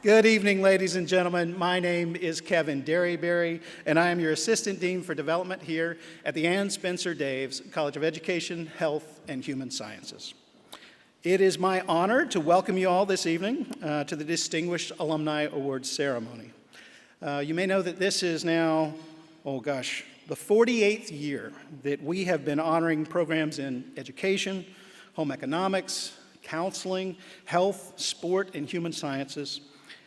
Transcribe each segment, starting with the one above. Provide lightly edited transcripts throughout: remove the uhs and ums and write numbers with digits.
Good evening, ladies and gentlemen. My name is Kevin Derryberry, and I am your Assistant Dean for Development here at the Ann Spencer Daves College of Education, Health, and Human Sciences. It is my honor to welcome you all this evening to the Distinguished Alumni Awards ceremony. You may know that this is now, the 48th year that we have been honoring programs in education, home economics, counseling, health, sport, and human sciences.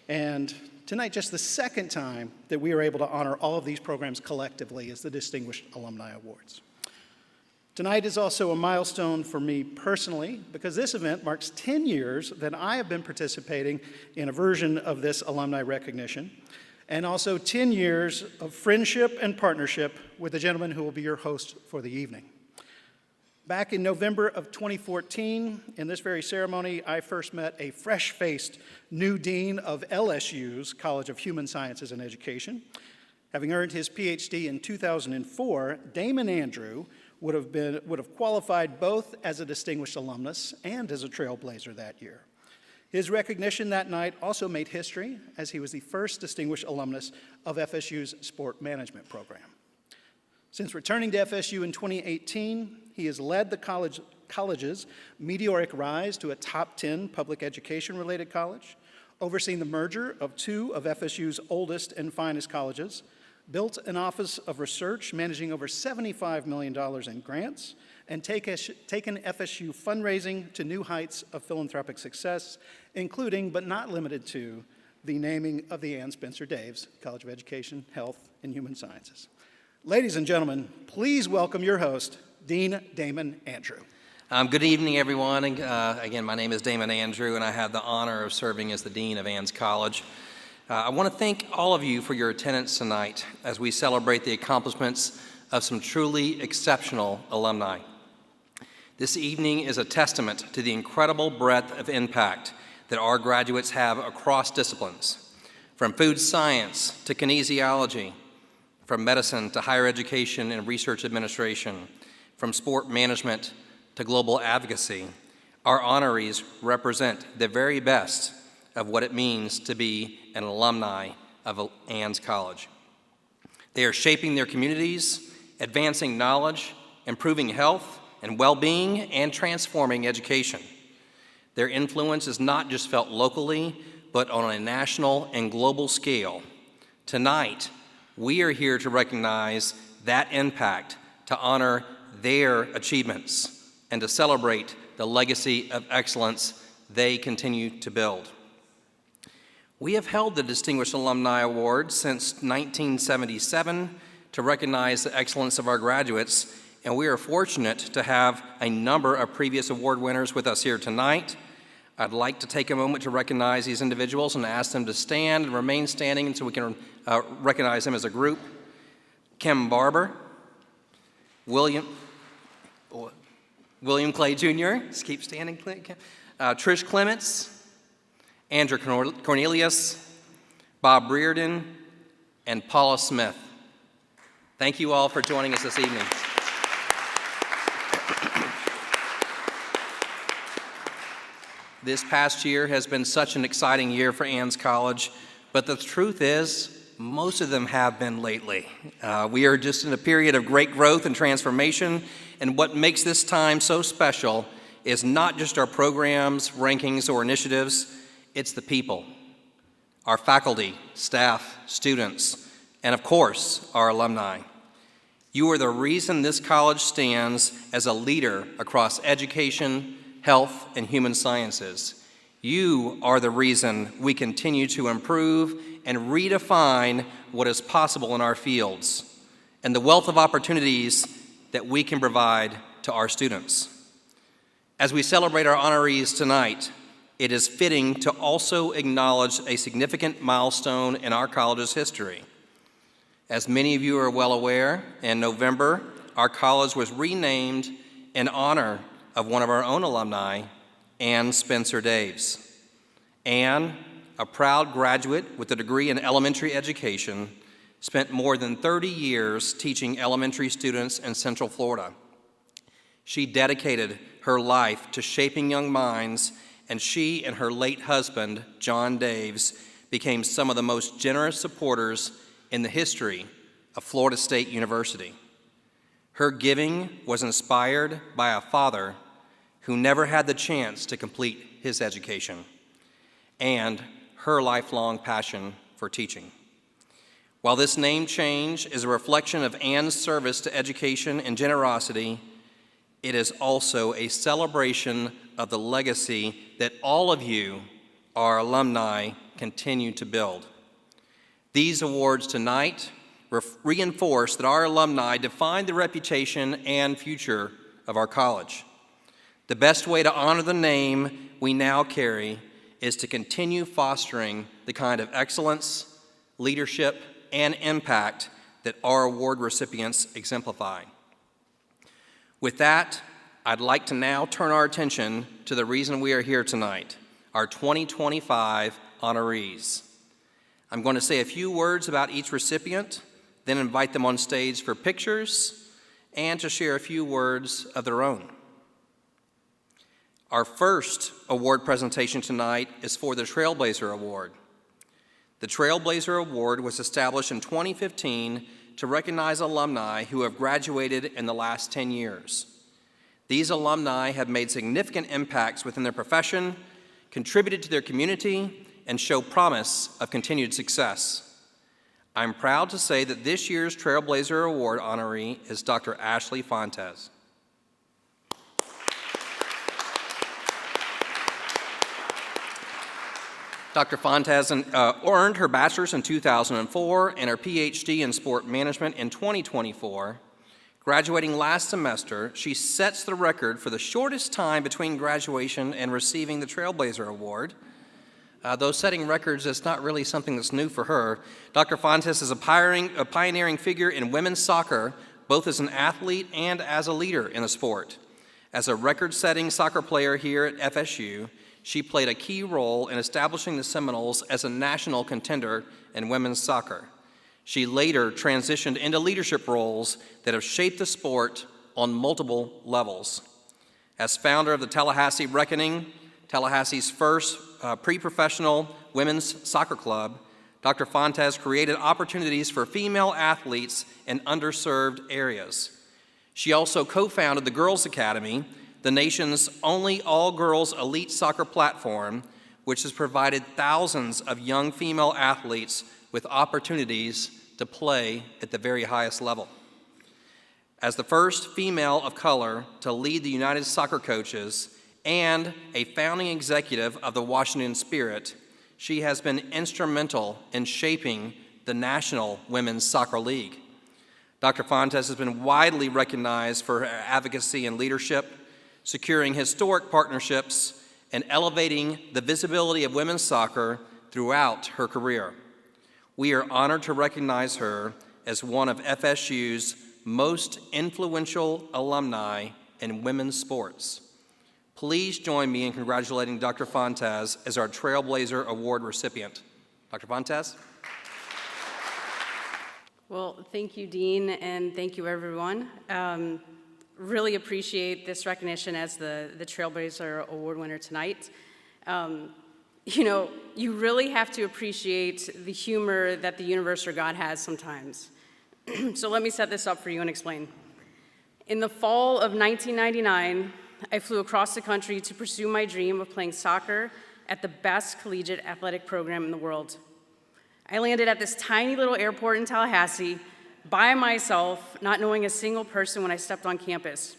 And tonight, just the second time that we are able to honor all of these programs collectively as the Distinguished Alumni Awards. Tonight is also a milestone for me personally because this event marks 10 years that I have been participating in a version of this alumni recognition, and also 10 years of friendship and partnership with the gentleman who will be your host for the evening. Back in November of 2014, in this very ceremony, I first met a fresh-faced new dean of LSU's College of Human Sciences and Education. Having earned his PhD in 2004, Damon Andrew would have qualified both as a distinguished alumnus and as a trailblazer that year. His recognition that night also made history, as he was the first distinguished alumnus of FSU's sport management program. Since returning to FSU in 2018, he has led the college's meteoric rise to a top 10 public education-related college, overseen the merger of two of FSU's oldest and finest colleges, built an office of research managing over $75 million in grants, and taken FSU fundraising to new heights of philanthropic success, including, but not limited to, the naming of the Ann Spencer Daves College of Education, Health, and Human Sciences. Ladies and gentlemen, please welcome your host, Dean Damon Andrew. Good evening, everyone. Again, my name is Damon Andrew, and I have the honor of serving as the Dean of Ann's College. I want to thank all of you for your attendance tonight as we celebrate the accomplishments of some truly exceptional alumni. This evening is a testament to the incredible breadth of impact that our graduates have across disciplines, from food science to kinesiology, from medicine to higher education and research administration, from sport management to global advocacy. Our honorees represent the very best of what it means to be an alumni of Ann's College. They are shaping their communities, advancing knowledge, improving health and well-being, and transforming education. Their influence is not just felt locally, but on a national and global scale. Tonight, we are here to recognize that impact, to honor their achievements, and to celebrate the legacy of excellence they continue to build. We have held the Distinguished Alumni Awards since 1977 to recognize the excellence of our graduates, and we are fortunate to have a number of previous award winners with us here tonight. I'd like to take a moment to recognize these individuals and ask them to stand and remain standing so we can recognize them as a group. Kim Barber, William Clay Jr., just keep standing, Trish Clements, Andrew Cornelius, Bob Brearden, and Paula Smith. Thank you all for joining us this evening. This past year has been such an exciting year for Ann's College, but the truth is, most of them have been lately. We are just in a period of great growth and transformation, and what makes this time so special is not just our programs, rankings, or initiatives, it's the people. Our faculty, staff, students, and of course, our alumni. You are the reason this college stands as a leader across education, health, and human sciences. You are the reason we continue to improve and redefine what is possible in our fields and the wealth of opportunities that we can provide to our students. As we celebrate our honorees tonight, it is fitting to also acknowledge a significant milestone in our college's history. As many of you are well aware, in November, our college was renamed in honor of one of our own alumni, Ann Spencer Daves. Ann, a proud graduate with a degree in elementary education, spent more than 30 years teaching elementary students in Central Florida. She dedicated her life to shaping young minds, and she and her late husband, John Daves, became some of the most generous supporters in the history of Florida State University. Her giving was inspired by a father who never had the chance to complete his education, and her lifelong passion for teaching. While this name change is a reflection of Anne's service to education and generosity, it is also a celebration of the legacy that all of you, our alumni, continue to build. These awards tonight reinforce that our alumni define the reputation and future of our college. The best way to honor the name we now carry is to continue fostering the kind of excellence, leadership, and impact that our award recipients exemplify. With that, I'd like to now turn our attention to the reason we are here tonight, our 2025 honorees. I'm going to say a few words about each recipient, then invite them on stage for pictures and to share a few words of their own. Our first award presentation tonight is for the Trailblazer Award. The Trailblazer Award was established in 2015 to recognize alumni who have graduated in the last 10 years. These alumni have made significant impacts within their profession, contributed to their community, and show promise of continued success. I'm proud to say that this year's Trailblazer Award honoree is Dr. Ashlee Fontes. Dr. Fontes earned her bachelor's in 2004 and her PhD in sport management in 2024. Graduating last semester, she sets the record for the shortest time between graduation and receiving the Trailblazer Award. Though setting records is not really something that's new for her, Dr. Fontes is a pioneering figure in women's soccer, both as an athlete and as a leader in the sport. As a record-setting soccer player here at FSU, she played a key role in establishing the Seminoles as a national contender in women's soccer. She later transitioned into leadership roles that have shaped the sport on multiple levels. As founder of the Tallahassee Reckoning, Tallahassee's first pre-professional women's soccer club, Dr. Fontes created opportunities for female athletes in underserved areas. She also co-founded the Girls Academy, the nation's only all-girls elite soccer platform, which has provided thousands of young female athletes with opportunities to play at the very highest level. As the first female of color to lead the United Soccer Coaches and a founding executive of the Washington Spirit, she has been instrumental in shaping the National Women's Soccer League. Dr. Fontes has been widely recognized for her advocacy and leadership, securing historic partnerships, and elevating the visibility of women's soccer throughout her career. We are honored to recognize her as one of FSU's most influential alumni in women's sports. Please join me in congratulating Dr. Fontes as our Trailblazer Award recipient. Dr. Fontes? Well, thank you, Dean, and thank you, everyone. Really appreciate this recognition as the Trailblazer Award winner tonight. You really have to appreciate the humor that the universe or God has sometimes. So let me set this up for you and explain. In the fall of 1999, I flew across the country to pursue my dream of playing soccer at the best collegiate athletic program in the world. I landed at this tiny little airport in Tallahassee by myself, not knowing a single person when I stepped on campus.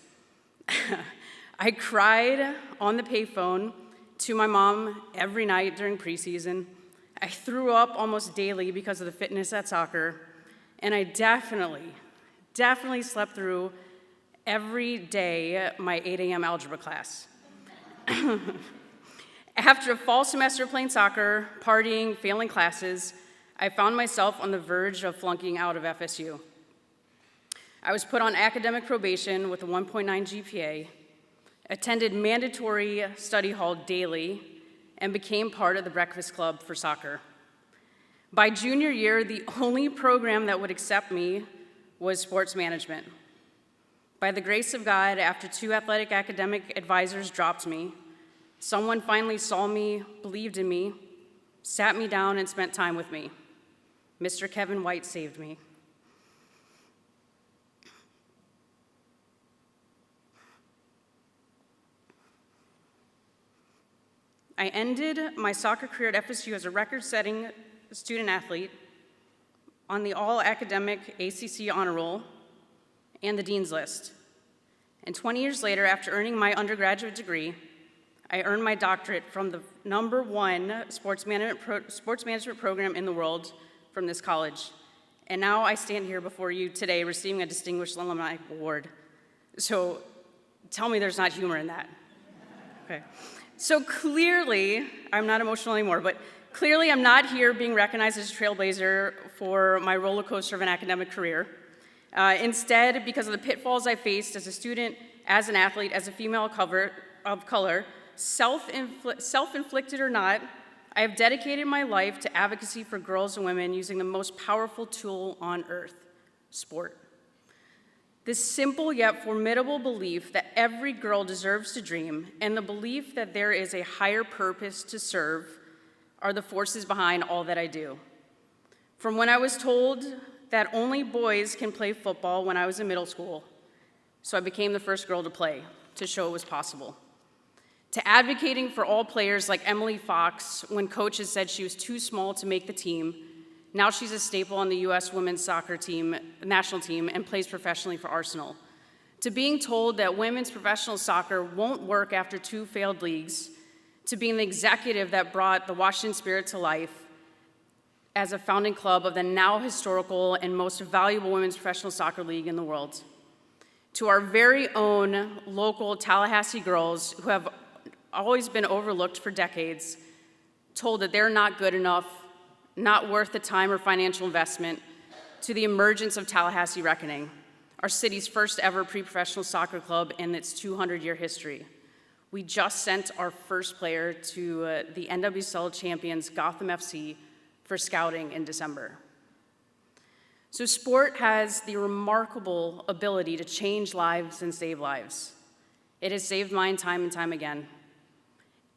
I cried on the payphone to my mom every night during preseason. I threw up almost daily because of the fitness at soccer, and I definitely slept through every day my 8 a.m. algebra class. After a fall semester playing soccer, partying, failing classes, I found myself on the verge of flunking out of FSU. I was put on academic probation with a 1.9 GPA, attended mandatory study hall daily, and became part of the Breakfast Club for soccer. By junior year, the only program that would accept me was sports management. By the grace of God, after 2 athletic academic advisors dropped me, someone finally saw me, believed in me, sat me down and spent time with me. Mr. Kevin White saved me. I ended my soccer career at FSU as a record-setting student athlete on the all-academic ACC honor roll and the dean's list. And 20 years later, after earning my undergraduate degree, I earned my doctorate from the #1 sports management program in the world from this college. And now I stand here before you today receiving a Distinguished Alumni Award. So tell me there's not humor in that. Okay. So clearly, I'm not emotional anymore, but clearly I'm not here being recognized as a Trailblazer for my roller coaster of an academic career. Instead, because of the pitfalls I faced as a student, as an athlete, as a female of color, self-inflicted or not, I have dedicated my life to advocacy for girls and women using the most powerful tool on earth, sport. This simple yet formidable belief that every girl deserves to dream and the belief that there is a higher purpose to serve are the forces behind all that I do. From when I was told that only boys can play football when I was in middle school, so I became the first girl to play to show it was possible, to advocating for all players like Emily Fox when coaches said she was too small to make the team. Now she's a staple on the U.S. women's soccer team, national team, and plays professionally for Arsenal. To being told that women's professional soccer won't work after 2 failed leagues, to being the executive that brought the Washington Spirit to life as a founding club of the now historical and most valuable women's professional soccer league in the world. To our very own local Tallahassee girls who have always been overlooked for decades, told that they're not good enough, not worth the time or financial investment, to the emergence of Tallahassee Reckoning, our city's first ever pre-professional soccer club in its 200-year history. We just sent our first player to the NWSL champions Gotham FC for scouting in December. So sport has the remarkable ability to change lives and save lives. It has saved mine time and time again.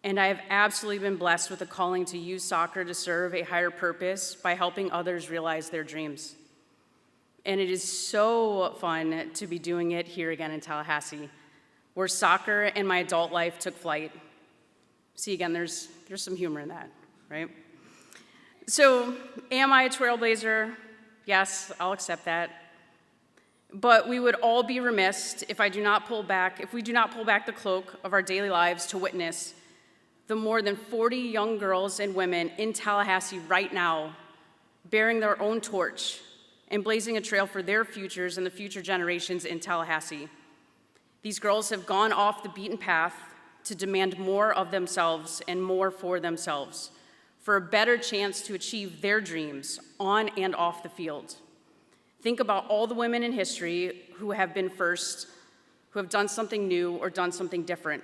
And I have absolutely been blessed with a calling to use soccer to serve a higher purpose by helping others realize their dreams. And it is so fun to be doing it here again in Tallahassee, where soccer and my adult life took flight. See, again, there's some humor in that, right? So, am I a Trailblazer? Yes, I'll accept that. But we would all be remiss if we do not pull back the cloak of our daily lives to witness the more than 40 young girls and women in Tallahassee right now bearing their own torch and blazing a trail for their futures and the future generations in Tallahassee. These girls have gone off the beaten path to demand more of themselves and more for themselves, for a better chance to achieve their dreams on and off the field. Think about all the women in history who have been first, who have done something new or done something different.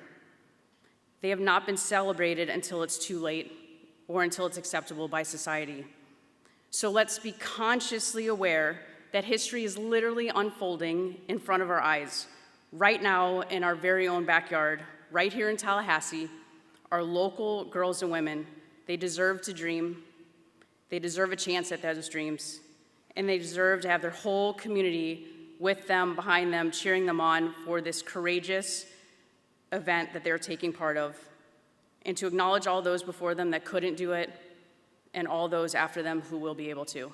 They have not been celebrated until it's too late or until it's acceptable by society. So let's be consciously aware that history is literally unfolding in front of our eyes, right now in our very own backyard, right here in Tallahassee. Our local girls and women, they deserve to dream, they deserve a chance at those dreams, and they deserve to have their whole community with them, behind them, cheering them on for this courageous event that they're taking part of, and to acknowledge all those before them that couldn't do it, and all those after them who will be able to.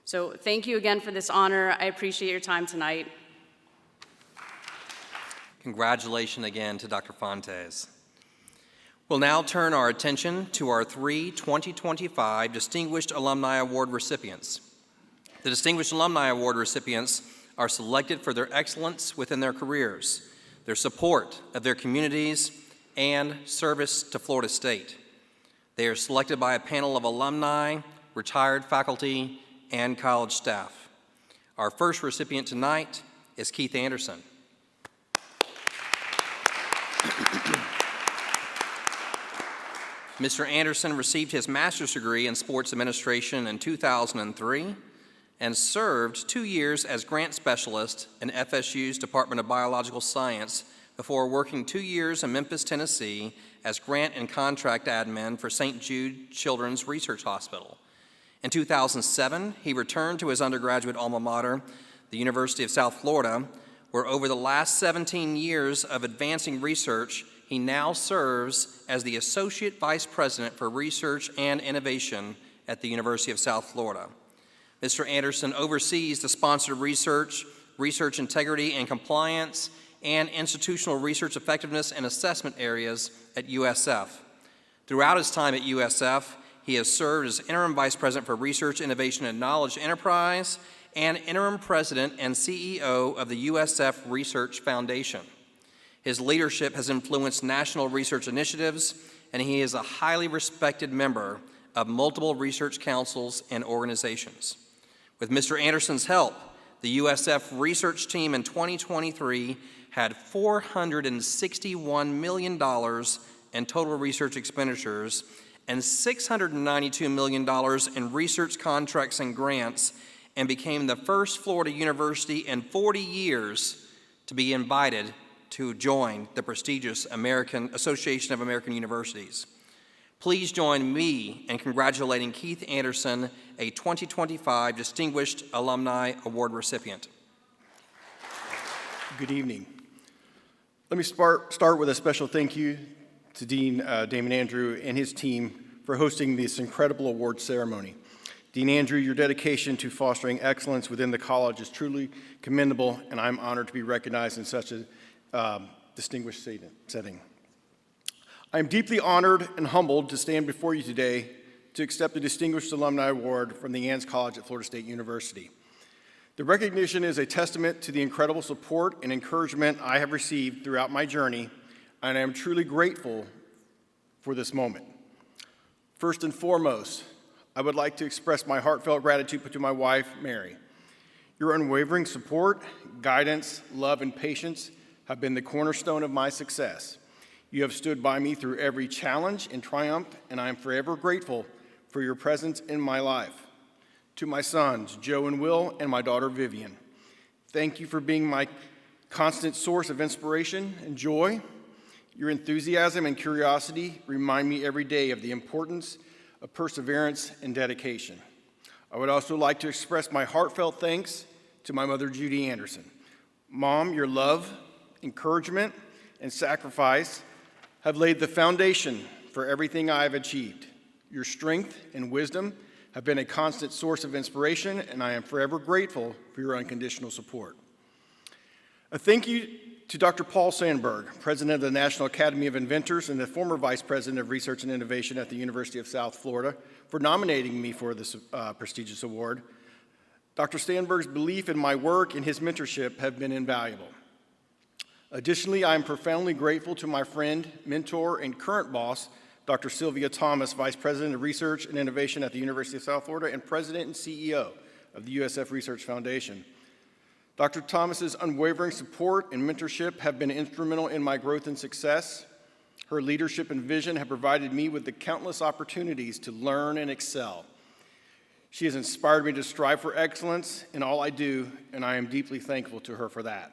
So thank you again for this honor. I appreciate your time tonight. Congratulations again to Dr. Fontes. We'll now turn our attention to our 3 2025 Distinguished Alumni Award recipients. The Distinguished Alumni Award recipients are selected for their excellence within their careers, their support of their communities, and service to Florida State. They are selected by a panel of alumni, retired faculty, and college staff. Our first recipient tonight is Keith Anderson. Mr. Anderson received his master's degree in sports administration in 2003 and served 2 years as grant specialist in FSU's Department of Biological Science before working 2 years in Memphis, Tennessee as grant and contract admin for St. Jude Children's Research Hospital. In 2007, he returned to his undergraduate alma mater, the University of South Florida, where over the last 17 years of advancing research, he now serves as the Associate Vice President for Research and Innovation at the University of South Florida. Mr. Anderson oversees the sponsored research, research integrity and compliance, and institutional research effectiveness and assessment areas at USF. Throughout his time at USF, he has served as Interim Vice President for Research, Innovation, and Knowledge Enterprise and Interim President and CEO of the USF Research Foundation. His leadership has influenced national research initiatives, and he is a highly respected member of multiple research councils and organizations. With Mr. Anderson's help, the USF research team in 2023 had $461 million in total research expenditures and $692 million in research contracts and grants, and became the first Florida university in 40 years to be invited to join the prestigious American Association of American Universities. Please join me in congratulating Keith Anderson, a 2025 Distinguished Alumni Award recipient. Good evening. Let me start with a special thank you to Dean Damon Andrew and his team for hosting this incredible award ceremony. Dean Andrew, your dedication to fostering excellence within the college is truly commendable, and I'm honored to be recognized in such a distinguished setting. I am deeply honored and humbled to stand before you today to accept the Distinguished Alumni Award from the Ames College at Florida State University. The recognition is a testament to the incredible support and encouragement I have received throughout my journey, and I am truly grateful for this moment. First and foremost, I would like to express my heartfelt gratitude to my wife, Mary. Your unwavering support, guidance, love, and patience have been the cornerstone of my success. You have stood by me through every challenge and triumph, and I am forever grateful for your presence in my life. To my sons, Joe and Will, and my daughter, Vivian, thank you for being my constant source of inspiration and joy. Your enthusiasm and curiosity remind me every day of the importance of perseverance and dedication. I would also like to express my heartfelt thanks to my mother, Judy Anderson. Mom, your love, encouragement, and sacrifice have laid the foundation for everything I have achieved. Your strength and wisdom have been a constant source of inspiration, and I am forever grateful for your unconditional support. A thank you to Dr. Paul Sandberg, President of the National Academy of Inventors and the former Vice President of Research and Innovation at the University of South Florida, for nominating me for this prestigious award. Dr. Sandberg's belief in my work and his mentorship have been invaluable. Additionally, I am profoundly grateful to my friend, mentor, and current boss, Dr. Sylvia Thomas, Vice President of Research and Innovation at the University of South Florida and President and CEO of the USF Research Foundation. Dr. Thomas's unwavering support and mentorship have been instrumental in my growth and success. Her leadership and vision have provided me with the countless opportunities to learn and excel. She has inspired me to strive for excellence in all I do, and I am deeply thankful to her for that.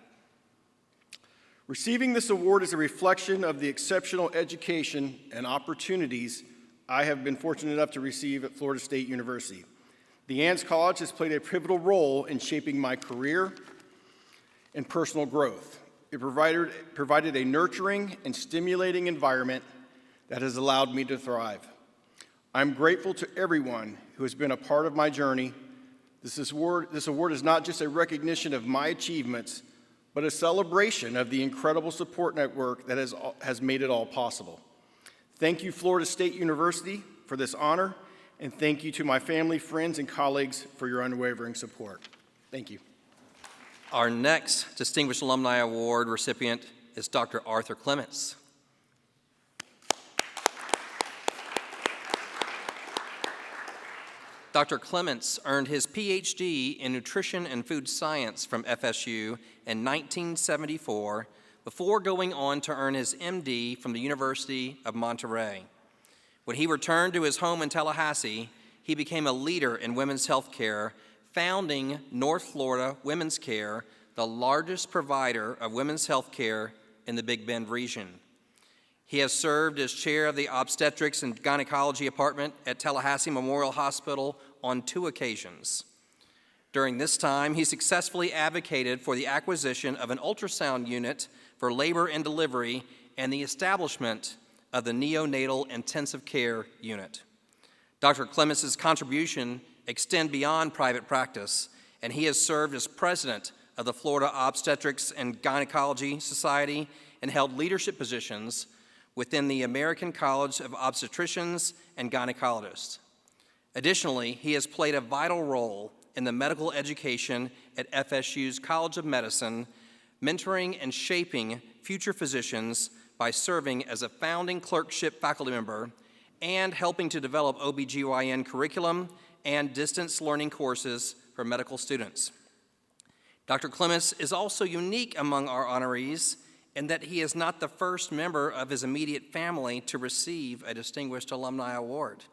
Receiving this award is a reflection of the exceptional education and opportunities I have been fortunate enough to receive at Florida State University. The Ames College has played a pivotal role in shaping my career and personal growth. It provided a nurturing and stimulating environment that has allowed me to thrive. I'm grateful to everyone who has been a part of my journey. This award is not just a recognition of my achievements, but a celebration of the incredible support network that has made it all possible. Thank you, Florida State University, for this honor, and thank you to my family, friends, and colleagues for your unwavering support. Thank you. Our next Distinguished Alumni Award recipient is Dr. Arthur Clements. Dr. Clements earned his PhD in Nutrition and Food Science from FSU in 1974 before going on to earn his MD from the University of Monterey. When he returned to his home in Tallahassee, he became a leader in women's health care, founding North Florida Women's Care, the largest provider of women's health care in the Big Bend region. He has served as chair of the Obstetrics and Gynecology Department at Tallahassee Memorial Hospital on 2 occasions. During this time, he successfully advocated for the acquisition of an ultrasound unit for labor and delivery and the establishment of the neonatal intensive care unit. Dr. Clements' contribution extend beyond private practice, and he has served as president of the Florida Obstetrics and Gynecology Society and held leadership positions within the American College of Obstetricians and Gynecologists. Additionally, he has played a vital role in the medical education at FSU's College of Medicine, mentoring and shaping future physicians by serving as a founding clerkship faculty member and helping to develop OBGYN curriculum and distance learning courses for medical students. Dr. Clements is also unique among our honorees in that he is not the first member of his immediate family to receive a Distinguished Alumni Award.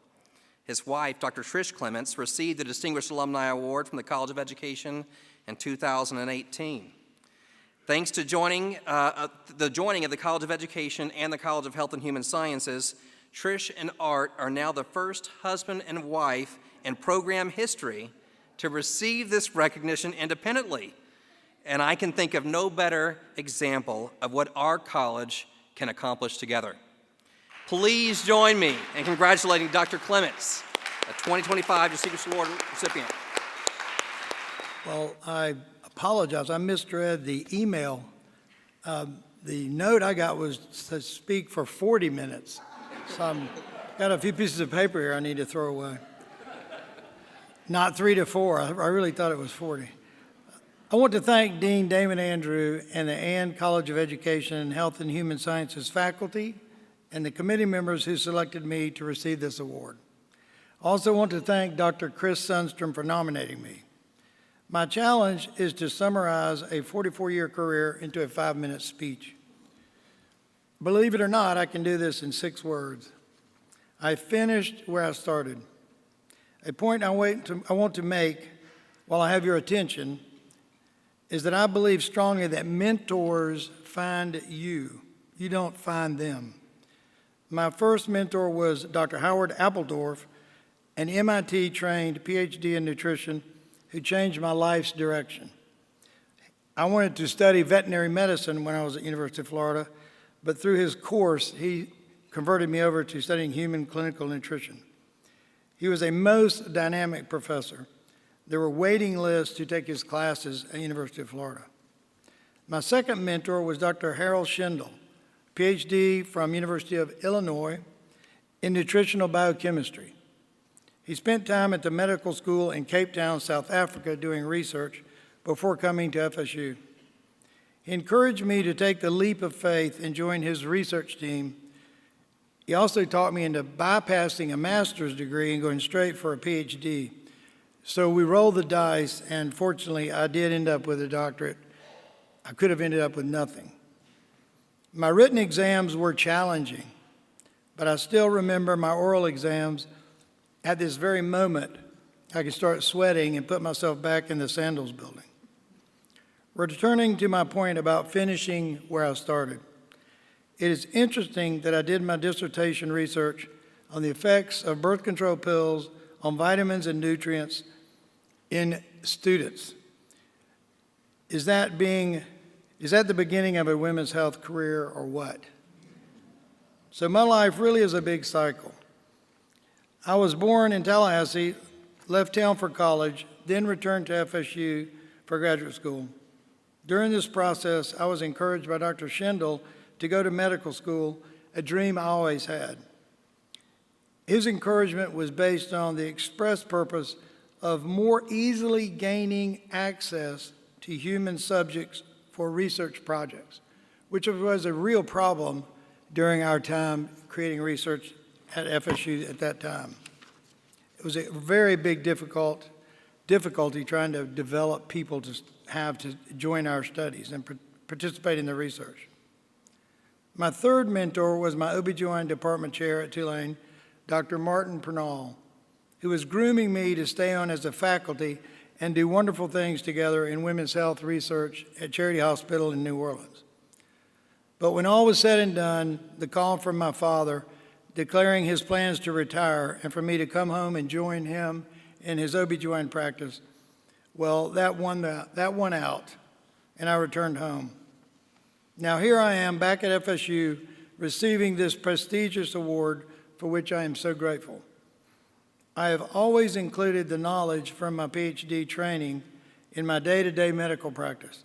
His wife, Dr. Trish Clements, received the Distinguished Alumni Award from the College of Education in 2018. Thanks to the joining of the College of Education and the College of Health and Human Sciences, Trish and Art are now the first husband and wife in program history to receive this recognition independently. And I can think of no better example of what our college can accomplish together. Please join me in congratulating Dr. Clements, a 2025 Distinguished Award recipient. Well, I apologize. I misread the email. The note I got was to speak for 40 minutes. So I've got a few pieces of paper here I need to throw away. Not 3 to 4. I really thought it was 40. I want to thank Dean Damon Andrew and the Ann College of Education, Health and Human Sciences faculty and the committee members who selected me to receive this award. I also want to thank Dr. Chris Sundstrom for nominating me. My challenge is to summarize a 44-year career into a 5-minute speech. Believe it or not, I can do this in 6 words. I finished where I started. A point I want to make while I have your attention is that I believe strongly that mentors find you. You don't find them. My first mentor was Dr. Howard Appledorf, an MIT-trained PhD in nutrition who changed my life's direction. I wanted to study veterinary medicine when I was at University of Florida, but through his course, he converted me over to studying human clinical nutrition. He was a most dynamic professor. There were waiting lists to take his classes at University of Florida. My second mentor was Dr. Harold Schindel, PhD from University of Illinois in nutritional biochemistry. He spent time at the medical school in Cape Town, South Africa, doing research before coming to FSU. He encouraged me to take the leap of faith and join his research team. He also taught me into bypassing a master's degree and going straight for a PhD. So we rolled the dice, and fortunately, I did end up with a doctorate. I could have ended up with nothing. My written exams were challenging, but I still remember my oral exams. At this very moment, I could start sweating and put myself back in the Sandals building. Returning to my point about finishing where I started, it is interesting that I did my dissertation research on the effects of birth control pills on vitamins and nutrients in students. Is that the beginning of a women's health career or what? So my life really is a big cycle. I was born in Tallahassee, left town for college, then returned to FSU for graduate school. During this process, I was encouraged by Dr. Schindel to go to medical school, a dream I always had. His encouragement was based on the express purpose of more easily gaining access to human subjects for research projects, which was a real problem during our time creating research at FSU at that time. It was a very big difficulty trying to develop people to have to join our studies and participate in the research. My third mentor was my OBGYN department chair at Tulane, Dr. Martin Pernall, who was grooming me to stay on as a faculty and do wonderful things together in women's health research at Charity Hospital in New Orleans. But when all was said and done, the call from my father declaring his plans to retire and for me to come home and join him in his OB/GYN practice, well, that won out, and I returned home. Now here I am back at FSU receiving this prestigious award for which I am so grateful. I have always included the knowledge from my PhD training in my day-to-day medical practice.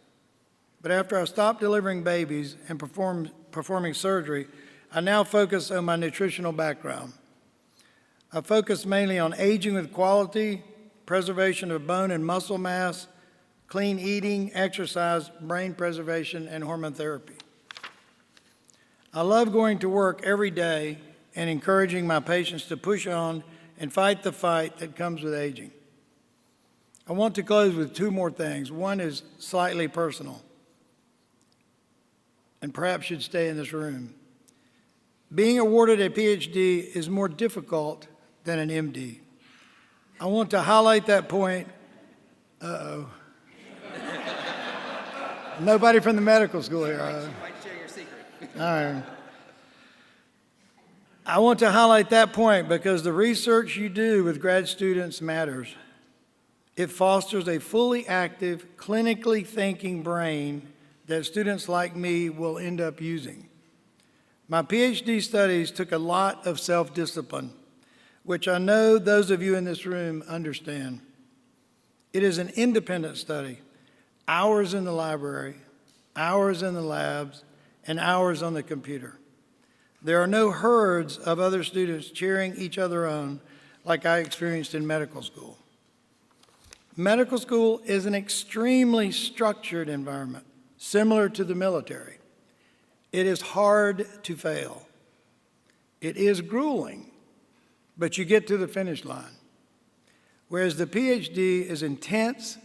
But after I stopped delivering babies and performing surgery, I now focus on my nutritional background. I focus mainly on aging with quality, preservation of bone and muscle mass, clean eating, exercise, brain preservation, and hormone therapy. I love going to work every day and encouraging my patients to push on and fight the fight that comes with aging. I want to close with two more things. One is slightly personal, and perhaps should stay in this room. Being awarded a PhD is more difficult than an MD. I want to highlight that point. Uh-oh. Nobody from the medical school here. Might share your secret. All right. I want to highlight that point because the research you do with grad students matters. It fosters a fully active, clinically thinking brain that students like me will end up using. My PhD studies took a lot of self-discipline, which I know those of you in this room understand. It is an independent study, hours in the library, hours in the labs, and hours on the computer. There are no herds of other students cheering each other on like I experienced in medical school. Medical school is an extremely structured environment, similar to the military. It is hard to fail. It is grueling, but you get to the finish line. Whereas the PhD is intense,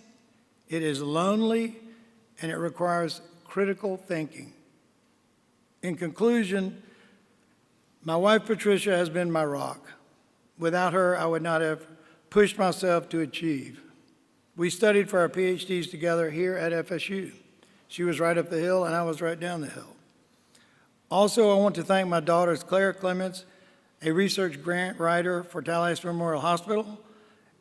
it is lonely, and it requires critical thinking. In conclusion, my wife Patricia has been my rock. Without her, I would not have pushed myself to achieve. We studied for our PhDs together here at FSU. She was right up the hill and I was right down the hill. Also, I want to thank my daughters Claire Clements, a research grant writer for Tallahassee Memorial Hospital,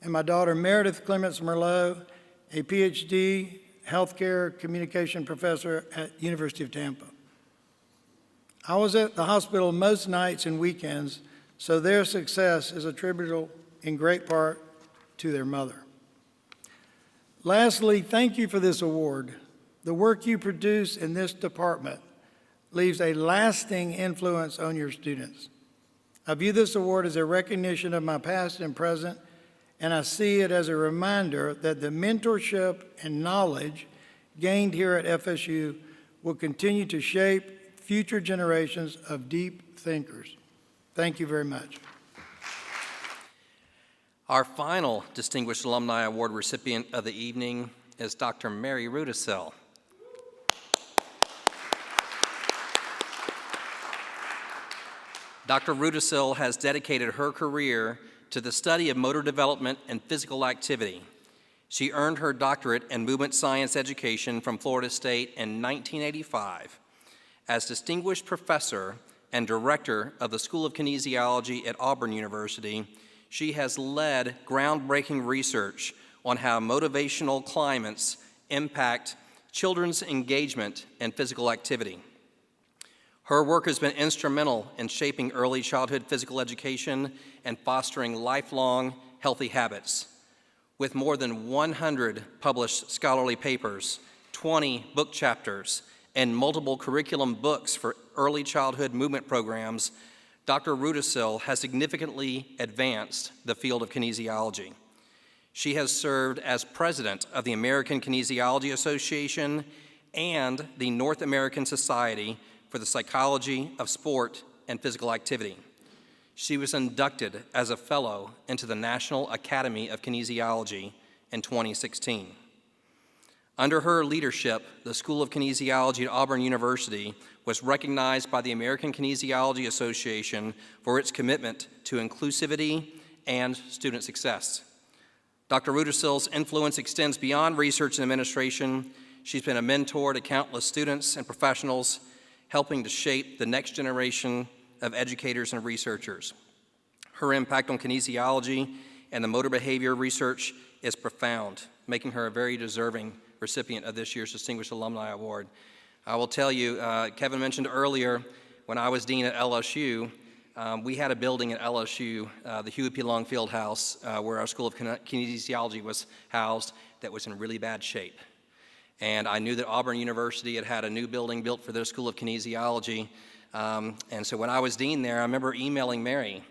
and my daughter Meredith Clements Merlot, a PhD healthcare communication professor at University of Tampa. I was at the hospital most nights and weekends, so their success is attributable in great part to their mother. Lastly, thank you for this award. The work you produce in this department leaves a lasting influence on your students. I view this award as a recognition of my past and present, and I see it as a reminder that the mentorship and knowledge gained here at FSU will continue to shape future generations of deep thinkers. Thank you very much. Our final Distinguished Alumni Award recipient of the evening is Dr. Mary Rudisill. Dr. Rudisill has dedicated her career to the study of motor development and physical activity. She earned her doctorate in movement science education from Florida State in 1985. As Distinguished Professor and Director of the School of Kinesiology at Auburn University, she has led groundbreaking research on how motivational climates impact children's engagement in physical activity. Her work has been instrumental in shaping early childhood physical education and fostering lifelong healthy habits. With more than 100 published scholarly papers, 20 book chapters, and multiple curriculum books for early childhood movement programs, Dr. Rudisill has significantly advanced the field of kinesiology. She has served as president of the American Kinesiology Association and the North American Society for the Psychology of Sport and Physical Activity. She was inducted as a fellow into the National Academy of Kinesiology in 2016. Under her leadership, the School of Kinesiology at Auburn University was recognized by the American Kinesiology Association for its commitment to inclusivity and student success. Dr. Rudisill's influence extends beyond research and administration. She's been a mentor to countless students and professionals, helping to shape the next generation of educators and researchers. Her impact on kinesiology and the motor behavior research is profound, making her a very deserving recipient of this year's Distinguished Alumni Award. I will tell you, Kevin mentioned earlier, when I was dean at LSU, we had a building at LSU, the Huey P. Long Field House, where our School of Kinesiology was housed, that was in really bad shape. And I knew that Auburn University had had a new building built for their School of Kinesiology. And so when I was dean there, I remember emailing Mary.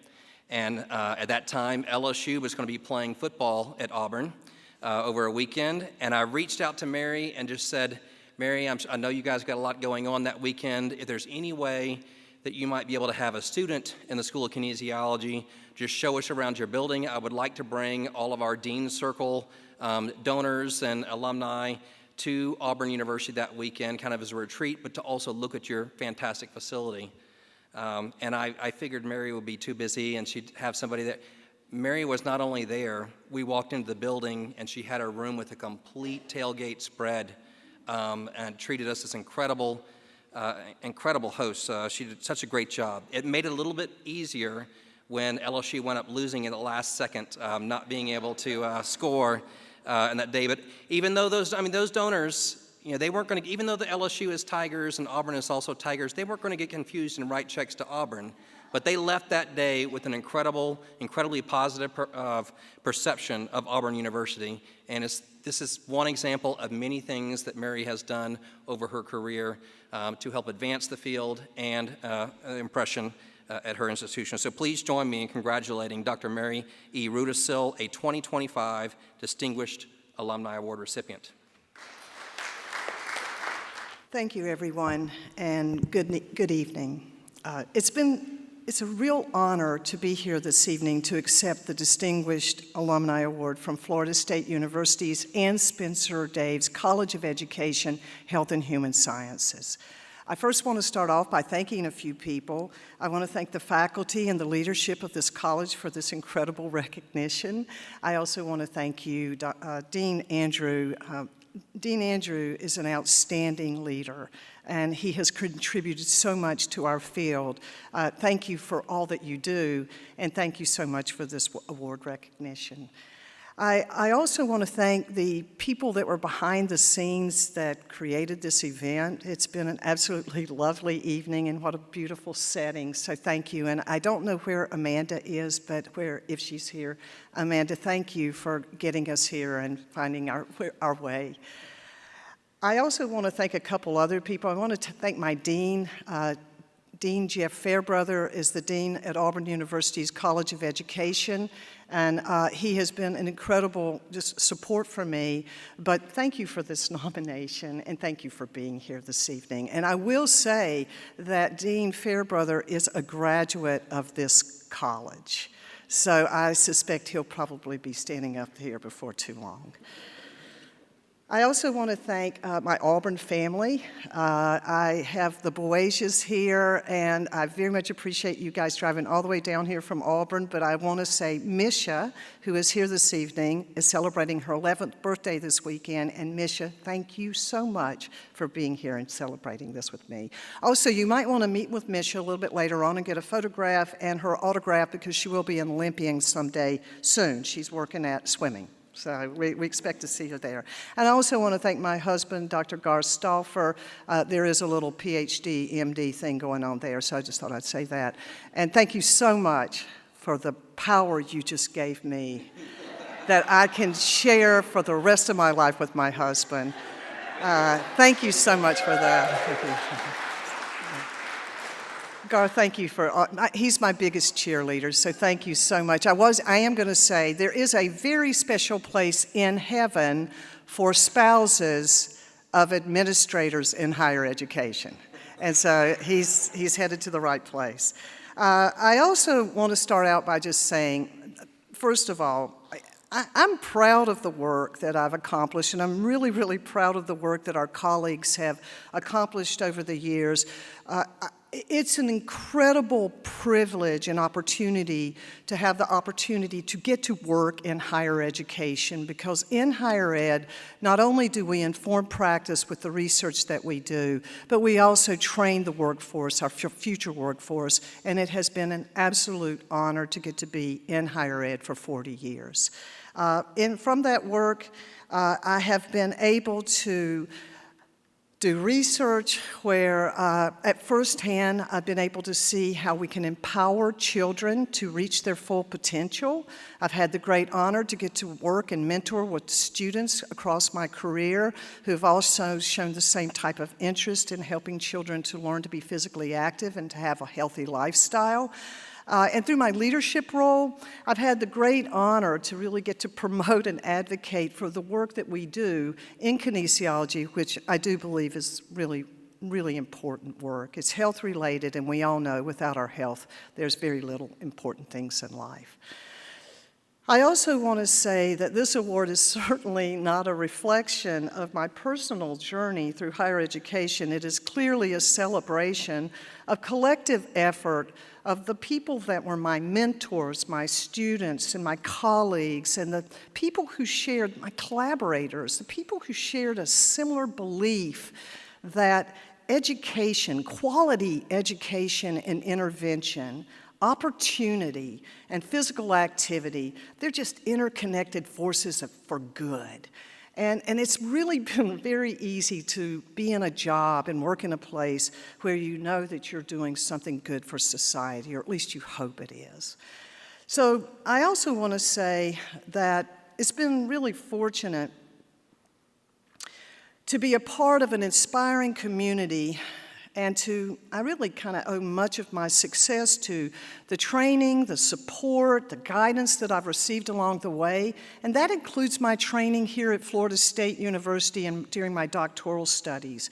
And at that time, LSU was going to be playing football at Auburn over a weekend. And I reached out to Mary and just said, Mary, I know you guys got a lot going on that weekend. If there's any way that you might be able to have a student in the School of Kinesiology just show us around your building, I would like to bring all of our Dean's Circle donors and alumni to Auburn University that weekend, kind of as a retreat, but to also look at your fantastic facility. And I figured Mary would be too busy and she'd have somebody there. Mary was not only there, we walked into the building and she had her room with a complete tailgate spread and treated us as incredible hosts. She did such a great job. It made it a little bit easier when LSU went up losing in the last second, not being able to score in that day. But even though those donors, they weren't going to, even though the LSU is Tigers and Auburn is also Tigers, they weren't going to get confused and write checks to Auburn. But they left that day with an incredibly positive perception of Auburn University. And this is one example of many things that Mary has done over her career to help advance the field and impression at her institution. So please join me in congratulating Dr. Mary E. Rudisill, a 2025 Distinguished Alumni Award recipient. Thank you, everyone, and good evening. It's a real honor to be here this evening to accept the Distinguished Alumni Award from Florida State University's Ann Spencer Daves College of Education, Health and Human Sciences. I first want to start off by thanking a few people. I want to thank the faculty and the leadership of this college for this incredible recognition. I also want to thank you, Dean Andrew. Dean Andrew is an outstanding leader, and he has contributed so much to our field. Thank you for all that you do, and thank you so much for this award recognition. I also want to thank the people that were behind the scenes that created this event. It's been an absolutely lovely evening, and what a beautiful setting, so thank you. And I don't know where Amanda is, but if she's here, Amanda, thank you for getting us here and finding our way. I also want to thank a couple other people. I want to thank my dean. Dean Jeff Fairbrother is the dean at Auburn University's College of Education, and he has been an incredible support for me. But thank you for this nomination, and thank you for being here this evening. And I will say that Dean Fairbrother is a graduate of this college, so I suspect he'll probably be standing up here before too long. I also want to thank my Auburn family. I have the Boasias here, and I very much appreciate you guys driving all the way down here from Auburn, but I want to say Hsieh, who is here this evening, is celebrating her 11th birthday this weekend, and Hsieh, thank you so much for being here and celebrating this with me. Also, you might want to meet with Hsieh a little bit later on and get a photograph and her autograph, because she will be in Olympians someday soon. She's working at swimming. So we expect to see her there. And I also want to thank my husband, Dr. Gar Stauffer. There is a little PhD, MD thing going on there, so I just thought I'd say that. And thank you so much for the power you just gave me that I can share for the rest of my life with my husband. Thank you so much for that. Gar, thank you for, he's my biggest cheerleader, so thank you so much. I am going to say there is a very special place in heaven for spouses of administrators in higher education. And so he's headed to the right place. I also want to start out by just saying, first of all, I'm proud of the work that I've accomplished, and I'm really, really proud of the work that our colleagues have accomplished over the years. It's an incredible privilege and opportunity to have the opportunity to get to work in higher education, because in higher ed, not only do we inform practice with the research that we do, but we also train the workforce, our future workforce, and it has been an absolute honor to get to be in higher ed for 40 years. And from that work, I have been able to do research where at firsthand I've been able to see how we can empower children to reach their full potential. I've had the great honor to get to work and mentor with students across my career who have also shown the same type of interest in helping children to learn to be physically active and to have a healthy lifestyle. And through my leadership role, I've had the great honor to really get to promote and advocate for the work that we do in kinesiology, which I do believe is really, really important work. It's health related, and we all know without our health, there's very little important things in life. I also want to say that this award is certainly not a reflection of my personal journey through higher education. It is clearly a celebration of collective effort of the people that were my mentors, my students, and my colleagues, and the people who shared, my collaborators, the people who shared a similar belief that education, quality education and intervention, opportunity, and physical activity, they're just interconnected forces for good. And it's really been very easy to be in a job and work in a place where you know that you're doing something good for society, or at least you hope it is. So I also want to say that it's been really fortunate to be a part of an inspiring community, and I really kind of owe much of my success to the training, the support, the guidance that I've received along the way, and that includes my training here at Florida State University and during my doctoral studies.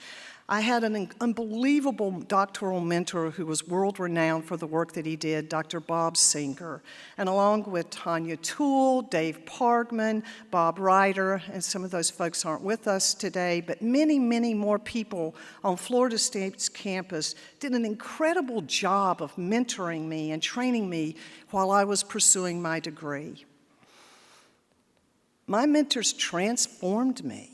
I had an unbelievable doctoral mentor who was world-renowned for the work that he did, Dr. Bob Singer, and along with Tanya Toole, Dave Pargman, Bob Ryder, and some of those folks aren't with us today, but many, many more people on Florida State's campus did an incredible job of mentoring me and training me while I was pursuing my degree. My mentors transformed me.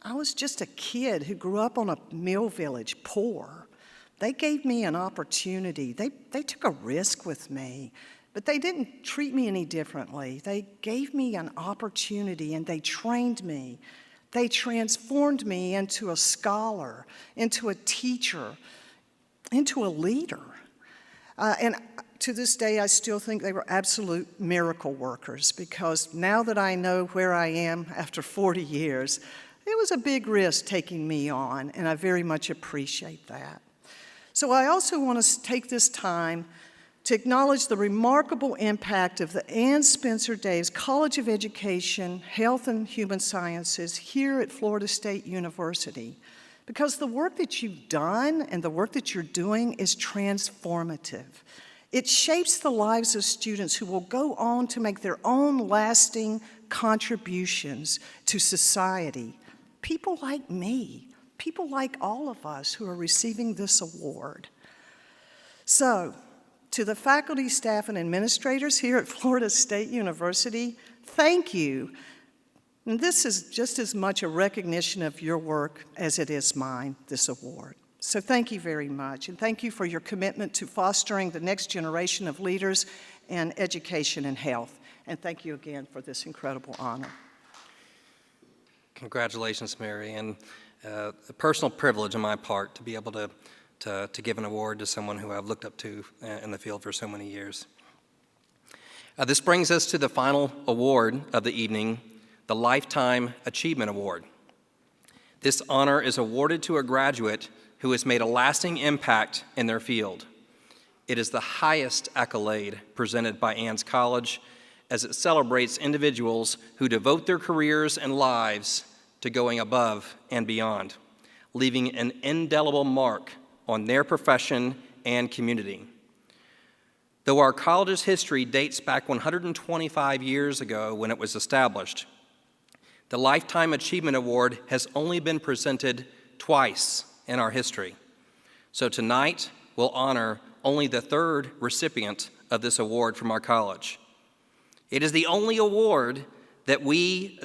I was just a kid who grew up on a mill village, poor. They gave me an opportunity. They took a risk with me, but they didn't treat me any differently. They gave me an opportunity, and they trained me. They transformed me into a scholar, into a teacher, into a leader. And to this day, I still think they were absolute miracle workers, because now that I know where I am after 40 years, it was a big risk taking me on, and I very much appreciate that. So I also want to take this time to acknowledge the remarkable impact of the Ann Spencer Davis College of Education, Health and Human Sciences here at Florida State University, because the work that you've done and the work that you're doing is transformative. It shapes the lives of students who will go on to make their own lasting contributions to society. People like me, people like all of us who are receiving this award. So, to the faculty, staff, and administrators here at Florida State University, thank you. And this is just as much a recognition of your work as it is mine, this award. So thank you very much, and thank you for your commitment to fostering the next generation of leaders in education and health. And thank you again for this incredible honor. Congratulations, Mary, and a personal privilege on my part to be able to give an award to someone who I've looked up to in the field for so many years. This brings us to the final award of the evening, the Lifetime Achievement Award. This honor is awarded to a graduate who has made a lasting impact in their field. It is the highest accolade presented by Ann's College, as it celebrates individuals who devote their careers and lives to going above and beyond, leaving an indelible mark on their profession and community. Though our college's history dates back 125 years ago when it was established, the Lifetime Achievement Award has only been presented twice in our history. So tonight, we'll honor only the third recipient of this award from our college. It is the only award that we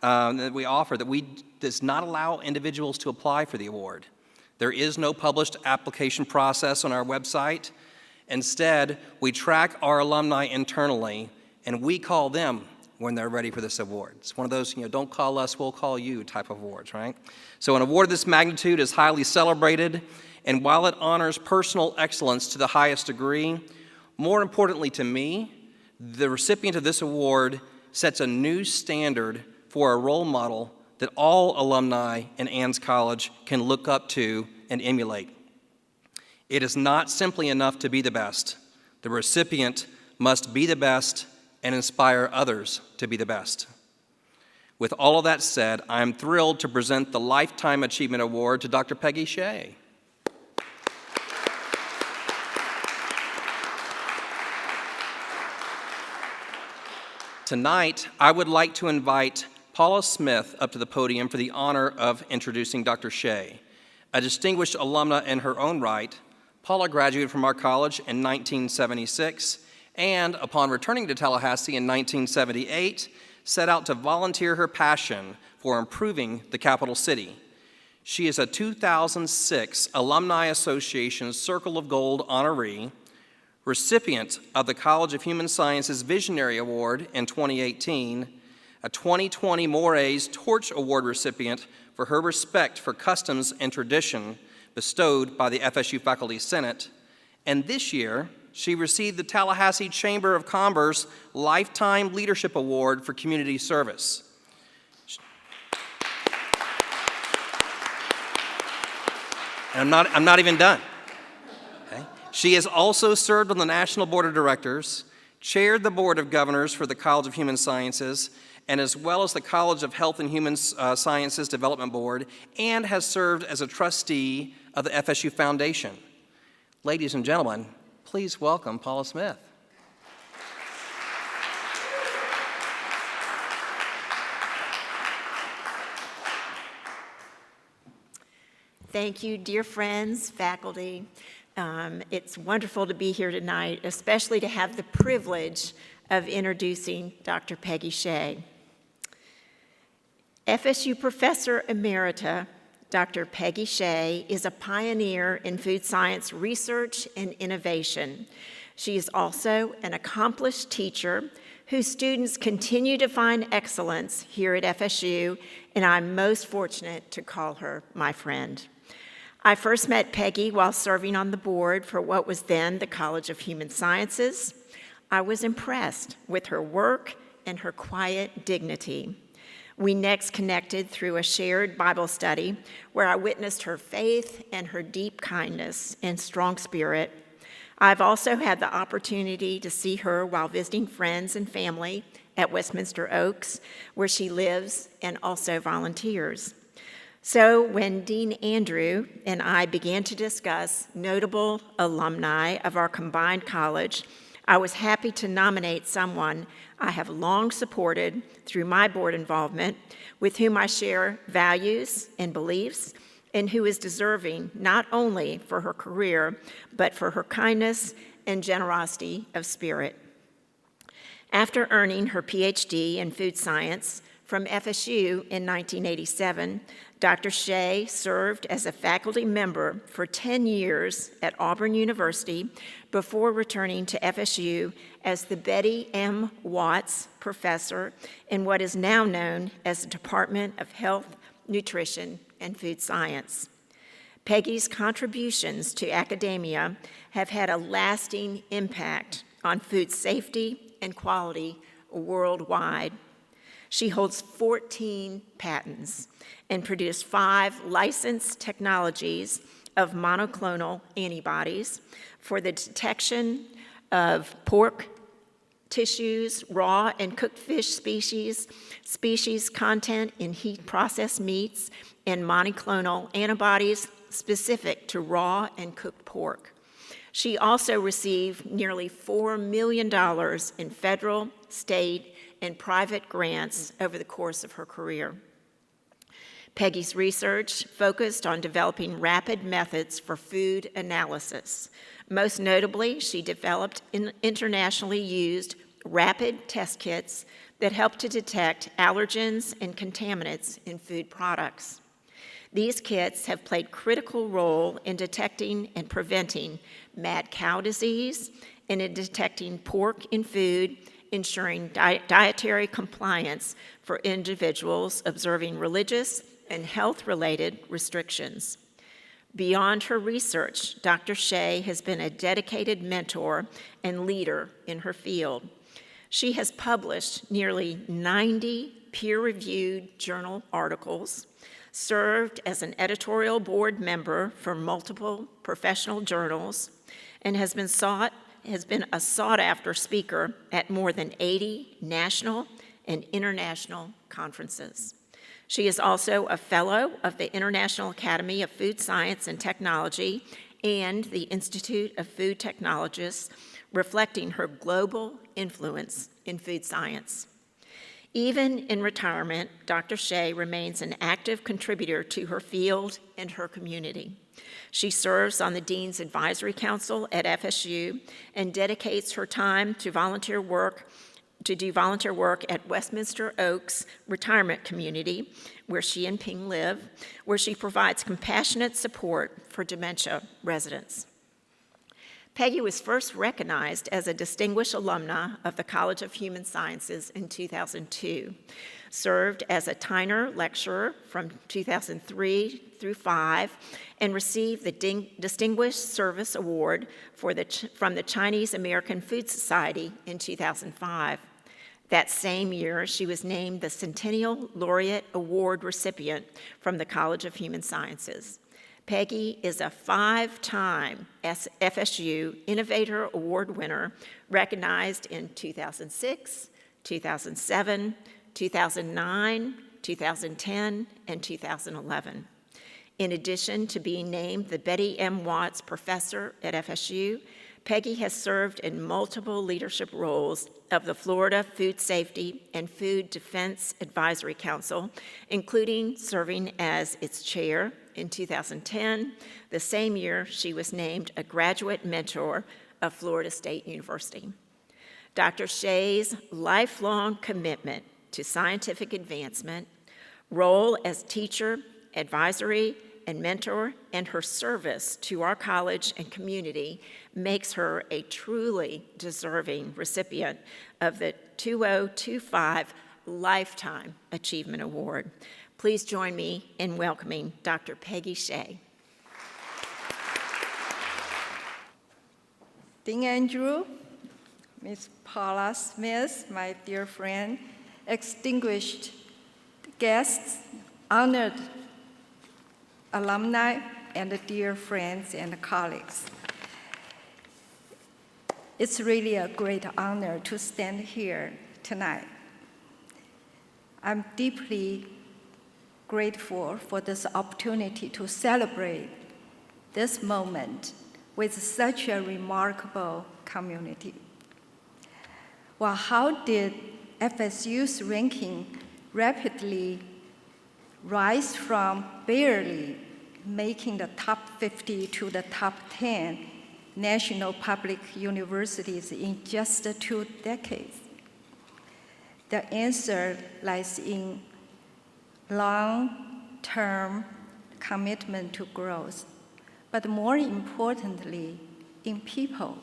offer that does not allow individuals to apply for the award. There is no published application process on our website. Instead, we track our alumni internally, and we call them when they're ready for this award. It's one of those, don't call us, we'll call you type of awards, right? So an award of this magnitude is highly celebrated, and while it honors personal excellence to the highest degree, more importantly to me, the recipient of this award sets a new standard for a role model that all alumni in Ann's College can look up to and emulate. It is not simply enough to be the best. The recipient must be the best and inspire others to be the best. With all of that said, I'm thrilled to present the Lifetime Achievement Award to Dr. Peggy Hsieh. Tonight, I would like to invite Paula Smith up to the podium for the honor of introducing Dr. Hsieh. A distinguished alumna in her own right, Paula graduated from our college in 1976 and, upon returning to Tallahassee in 1978, set out to volunteer her passion for improving the capital city. She is a 2006 Alumni Association Circle of Gold honoree, recipient of the College of Human Sciences Visionary Award in 2018, a 2020 Moray's Torch Award recipient for her respect for customs and tradition bestowed by the FSU Faculty Senate, and this year, she received the Tallahassee Chamber of Commerce Lifetime Leadership Award for community service. And I'm not even done. Okay? She has also served on the National Board of Directors, chaired the Board of Governors for the College of Human Sciences, and as well as the College of Health and Human Sciences Development Board, and has served as a trustee of the FSU Foundation. Ladies and gentlemen, please welcome Paula Smith. Thank you, dear friends, faculty. It's wonderful to be here tonight, especially to have the privilege of introducing Dr. Peggy Hsieh. FSU Professor Emerita, Dr. Peggy Hsieh, is a pioneer in food science research and innovation. She is also an accomplished teacher whose students continue to find excellence here at FSU, and I'm most fortunate to call her my friend. I first met Peggy while serving on the board for what was then the College of Human Sciences. I was impressed with her work and her quiet dignity. We next connected through a shared Bible study where I witnessed her faith and her deep kindness and strong spirit. I've also had the opportunity to see her while visiting friends and family at Westminster Oaks, where she lives and also volunteers. So when Dean Andrew and I began to discuss notable alumni of our combined college, I was happy to nominate someone I have long supported through my board involvement, with whom I share values and beliefs, and who is deserving not only for her career, but for her kindness and generosity of spirit. After earning her PhD in food science from FSU in 1987, Dr. Hsieh served as a faculty member for 10 years at Auburn University before returning to FSU as the Betty M. Watts Professor in what is now known as the Department of Health, Nutrition, and Food Science. Peggy's contributions to academia have had a lasting impact on food safety and quality worldwide. She holds 14 patents and produced 5 licensed technologies of monoclonal antibodies for the detection of pork tissues, raw and cooked fish species content in heat-processed meats, and monoclonal antibodies specific to raw and cooked pork. She also received nearly $4 million in federal, state, and private grants over the course of her career. Peggy's research focused on developing rapid methods for food analysis. Most notably, she developed internationally used rapid test kits that help to detect allergens and contaminants in food products. These kits have played a critical role in detecting and preventing mad cow disease and in detecting pork in food, ensuring dietary compliance for individuals observing religious and health-related restrictions. Beyond her research, Dr. Hsieh has been a dedicated mentor and leader in her field. She has published nearly 90 peer-reviewed journal articles, served as an editorial board member for multiple professional journals, and has been a sought-after speaker at more than 80 national and international conferences. She is also a fellow of the International Academy of Food Science and Technology and the Institute of Food Technologists, reflecting her global influence in food science. Even in retirement, Dr. Hsieh remains an active contributor to her field and her community. She serves on the Dean's Advisory Council at FSU and dedicates her time to do volunteer work at Westminster Oaks Retirement Community, where she and Ping live, where she provides compassionate support for dementia residents. Peggy was first recognized as a distinguished alumna of the College of Human Sciences in 2002, served as a Tyner Lecturer from 2003 through 5, and received the Distinguished Service Award from the Chinese American Food Society in 2005. That same year, she was named the Centennial Laureate Award recipient from the College of Human Sciences. Peggy is a 5-time FSU Innovator Award winner, recognized in 2006, 2007, 2009, 2010, and 2011. In addition to being named the Betty M. Watts Professor at FSU, Peggy has served in multiple leadership roles of the Florida Food Safety and Food Defense Advisory Council, including serving as its chair in 2010, the same year she was named a graduate mentor of Florida State University. Dr. Hsieh's lifelong commitment to scientific advancement, role as teacher, advisory, and mentor, and her service to our college and community makes her a truly deserving recipient of the 2025 Lifetime Achievement Award. Please join me in welcoming Dr. Peggy Hsieh. Dean Andrew, Ms. Paula Smith, my dear friend, distinguished guests, honored alumni, and dear friends and colleagues. It's really a great honor to stand here tonight. I'm deeply grateful for this opportunity to celebrate this moment with such a remarkable community. Well, how did FSU's ranking rapidly rise from barely making the top 50 to the top 10 national public universities in just 2 decades? The answer lies in long-term commitment to growth, but more importantly, in people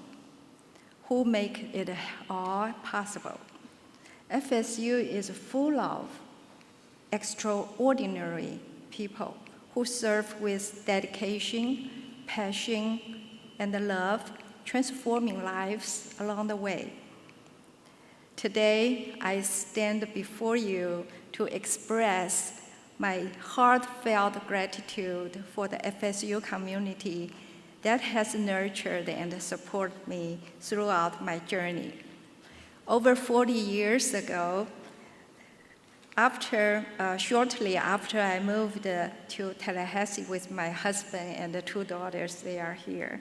who make it all possible. FSU is full of extraordinary people who serve with dedication, passion, and love, transforming lives along the way. Today, I stand before you to express my heartfelt gratitude for the FSU community that has nurtured and supported me throughout my journey. Over 40 years ago, shortly after I moved to Tallahassee with my husband and the 2 daughters, they are here.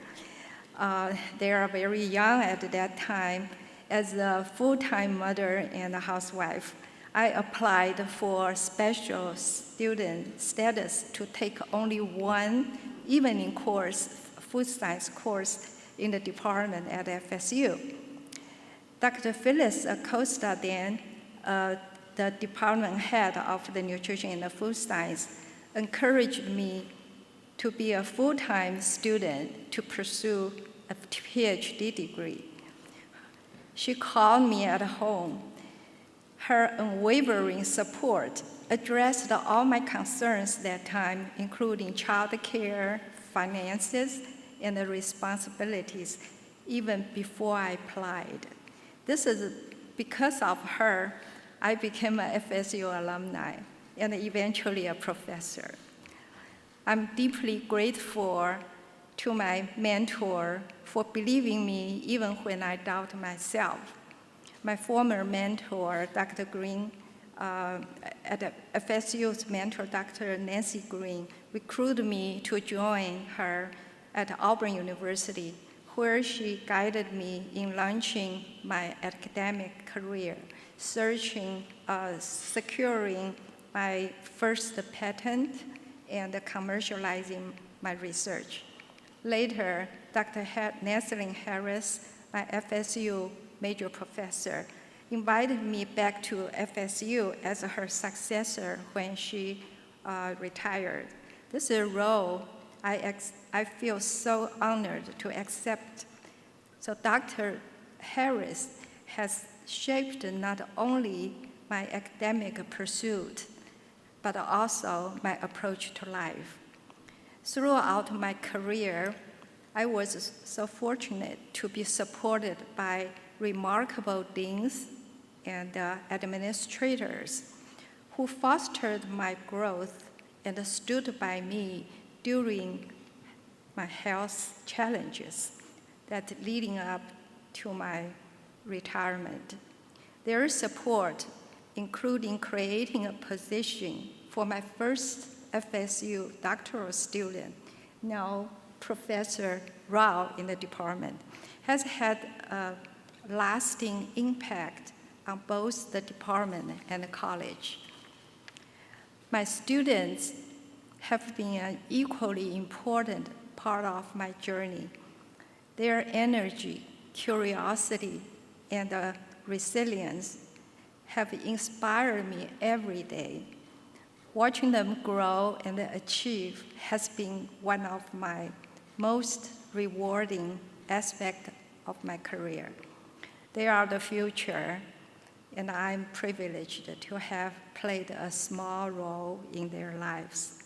They are very young at that time. As a full-time mother and a housewife, I applied for special student status to take only one evening course, food science course in the department at FSU. Dr. Phyllis Acosta then, the department head of the nutrition and the food science, encouraged me to be a full-time student to pursue a PhD degree. She called me at home. Her unwavering support addressed all my concerns that time, including childcare, finances, and the responsibilities, even before I applied. This is because of her, I became an FSU alumni and eventually a professor. I'm deeply grateful to my mentor for believing me even when I doubt myself. My former mentor, Dr. Green, at FSU's mentor, Dr. Nancy Green, recruited me to join her at Auburn University, where she guided me in launching my academic career, securing my first patent, and commercializing my research. Later, Dr. Naslin Harris, my FSU major professor, invited me back to FSU as her successor when she retired. This is a role I feel so honored to accept. So Dr. Harris has shaped not only my academic pursuit, but also my approach to life. Throughout my career, I was so fortunate to be supported by remarkable deans and administrators who fostered my growth and stood by me during my health challenges that leading up to my retirement. Their support, including creating a position for my first FSU doctoral student, now Professor Rao in the department, has had a lasting impact on both the department and the college. My students have been an equally important part of my journey. Their energy, curiosity, and resilience have inspired me every day. Watching them grow and achieve has been one of my most rewarding aspects of my career. They are the future, and I'm privileged to have played a small role in their lives.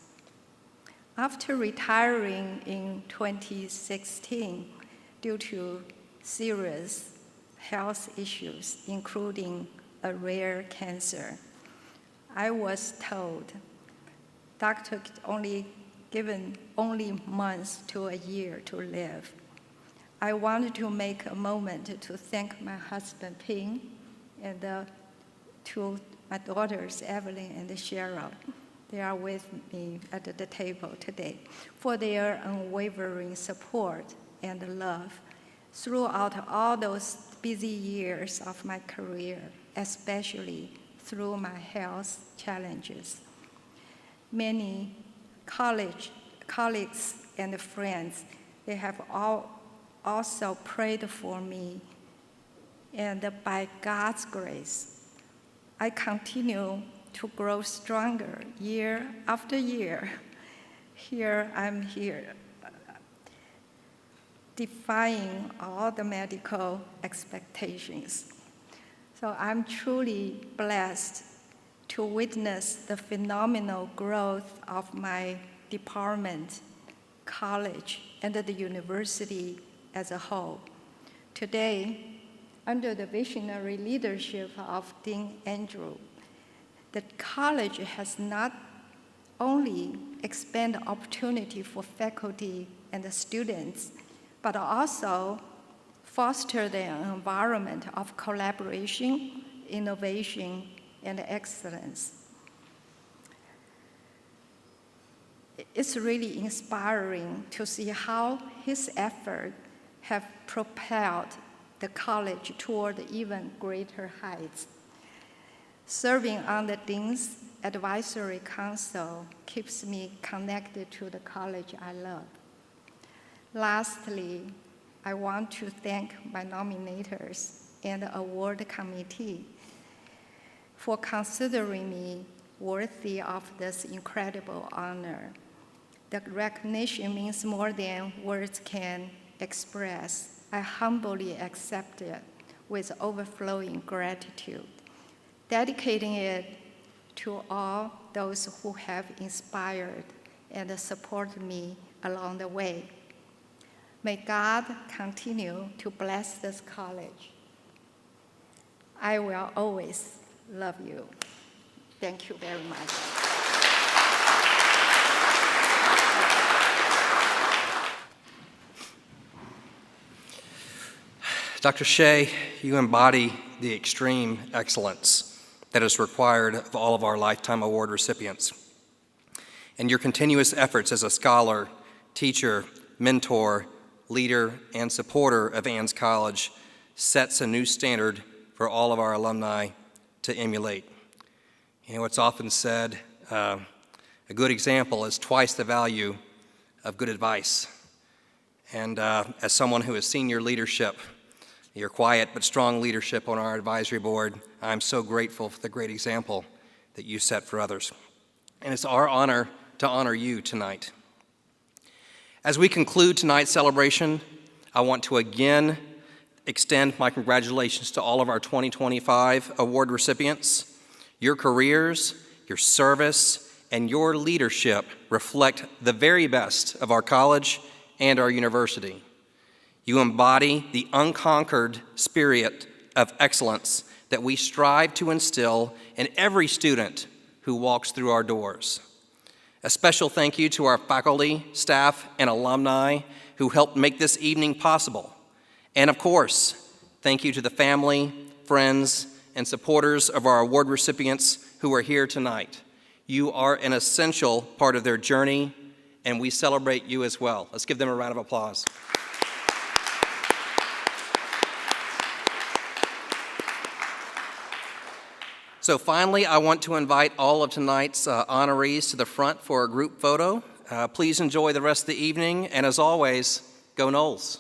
After retiring in 2016 due to serious health issues, including a rare cancer, I was told doctor given only months to a year to live. I wanted to make a moment to thank my husband, Ping, and to my daughters, Evelyn and Cheryl. They are with me at the table today, for their unwavering support and love throughout all those busy years of my career, especially through my health challenges. Many colleagues and friends, they have also prayed for me, and by God's grace, I continue to grow stronger year after year. I'm here, defying all the medical expectations. So I'm truly blessed to witness the phenomenal growth of my department, college, and the university as a whole. Today, under the visionary leadership of Dean Andrew, the college has not only expanded opportunity for faculty and the students, but also fostered an environment of collaboration, innovation, and excellence. It's really inspiring to see how his efforts have propelled the college toward even greater heights. Serving on the Dean's Advisory Council keeps me connected to the college I love. Lastly, I want to thank my nominators and the award committee for considering me worthy of this incredible honor. The recognition means more than words can express. I humbly accept it with overflowing gratitude, dedicating it to all those who have inspired and supported me along the way. May God continue to bless this college. I will always love you. Thank you very much. Dr. Hsieh, you embody the extreme excellence that is required of all of our Lifetime Award recipients. And your continuous efforts as a scholar, teacher, mentor, leader, and supporter of Ann's College sets a new standard for all of our alumni to emulate. You know, it's often said, a good example is twice the value of good advice. And as someone who has seen your leadership, your quiet but strong leadership on our advisory board, I'm so grateful for the great example that you set for others. And it's our honor to honor you tonight. As we conclude tonight's celebration, I want to again extend my congratulations to all of our 2025 award recipients. Your careers, your service, and your leadership reflect the very best of our college and our university. You embody the unconquered spirit of excellence that we strive to instill in every student who walks through our doors. A special thank you to our faculty, staff, and alumni who helped make this evening possible. And of course, thank you to the family, friends, and supporters of our award recipients who are here tonight. You are an essential part of their journey, and we celebrate you as well. Let's give them a round of applause. So finally, I want to invite all of tonight's honorees to the front for a group photo. Please enjoy the rest of the evening, and as always, go Noles.